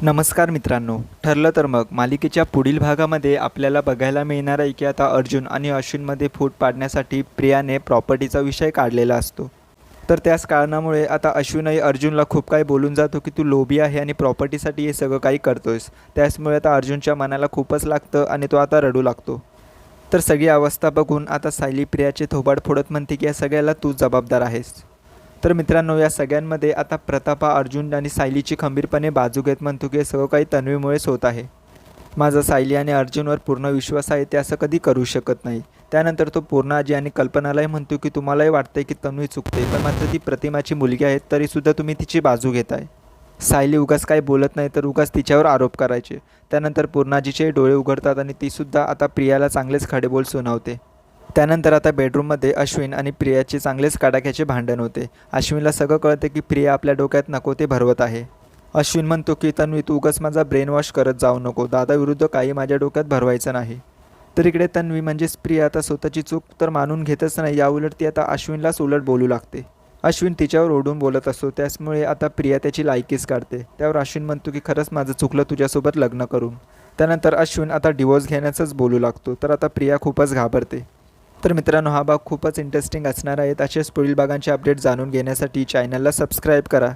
नमस्कार मित्रांनो. ठरलं तर मग मालिकेच्या पुढील भागामध्ये आपल्याला बघायला मिळणार आहे की आता अर्जुन आणि अश्विनमध्ये फूट पाडण्यासाठी प्रियाने प्रॉपर्टीचा विषय काढलेला असतो. तर त्याच कारणामुळे आता अश्विनही अर्जुनला खूप काही बोलून जातो की तू लोभी आहे आणि प्रॉपर्टीसाठी हे सगळं काही करतोयस. त्याचमुळे आता अर्जुनच्या मनाला खूपच लागतं आणि तो आता रडू लागतो. तर सगळी अवस्था बघून आता सायली प्रियाचे थोबाड फोडत म्हणते की या सगळ्याला तू जबाबदार आहेस. तर मित्रांनो, या सगळ्यांमध्ये आता प्रतापा अर्जुन आणि सायलीची खंबीरपणे बाजू घेत म्हणतो की हे सगळं काही तन्वीमुळेच होत आहे. माझा सायली आणि अर्जुनवर पूर्ण विश्वास आहे, ते असं कधी करू शकत नाही. त्यानंतर तो पूर्णाजी आणि कल्पनालाही म्हणतो की तुम्हालाही वाटतंय की तन्वी चुकते, पण मात्र ती प्रतिमाची मुलगी आहे तरीसुद्धा तुम्ही तिची बाजू घेताय. सायली उगाच काही बोलत नाही तर उगाच तिच्यावर आरोप करायचे. त्यानंतर पूर्णाजीचे डोळे उघडतात आणि तीसुद्धा आता प्रियाला चांगलेच खडेबोल सुनावते. त्यानंतर आता बेडरूममध्ये अश्विन आणि प्रियाचे चांगलेच कडाक्याचे भांडण होते. अश्विनला सगळं कळते की प्रिया आपल्या डोक्यात नको ते भरवत आहे. अश्विन म्हणतो की तन्वी, तू उगाच माझा ब्रेन वॉश करत जाऊ नको. दादाविरुद्ध काही माझ्या डोक्यात भरवायचं नाही. तर इकडे तन्वी म्हणजेच प्रिया आता स्वतःची चूक तर मानून घेतच नाही, याउलट ती आता अश्विनलाच उलट बोलू लागते. अश्विन तिच्यावर ओढून बोलत असतो, त्याचमुळे आता प्रिया त्याची लायकीच काढते. त्यावर अश्विन म्हणतो की खरंच माझं चुकलं तुझ्यासोबत लग्न करून. त्यानंतर अश्विन आता डिवोर्स घेण्याचंच बोलू लागतो. तर आता प्रिया खूपच घाबरते. तर मित्रांनो, हा भाग खूपच इंटरेस्टिंग असणार आहे. असेच पुढील भागांचे अपडेट जाणून घेण्यासाठी चॅनलला सबस्क्राईब करा.